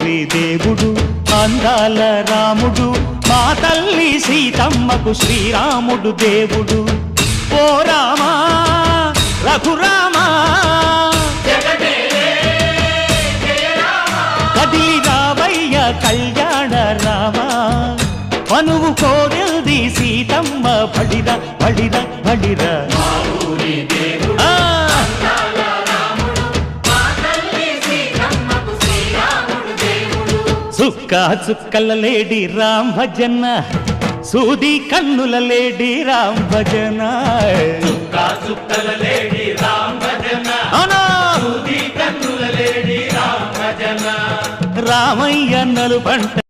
ఊరి దేవుడు అందాల రాముడు మా తల్లి సీతమ్మకు శ్రీరాముడు దేవుడు ఓ రామా రఘురామా కదిలి రావయ్య కళ్యాణ రామా మనువు కోరెల్ది సీతమ్మ బడిరా బడిరా బడిరా చుక్క చుక్కల లేడి రామ్ భజన సూది కన్నుల లేడి రామ్ భజన చుక్కల లేడి రామ్ భజన సూది కన్నుల లేడి రామ్ భజన రామయ్య నలు పంట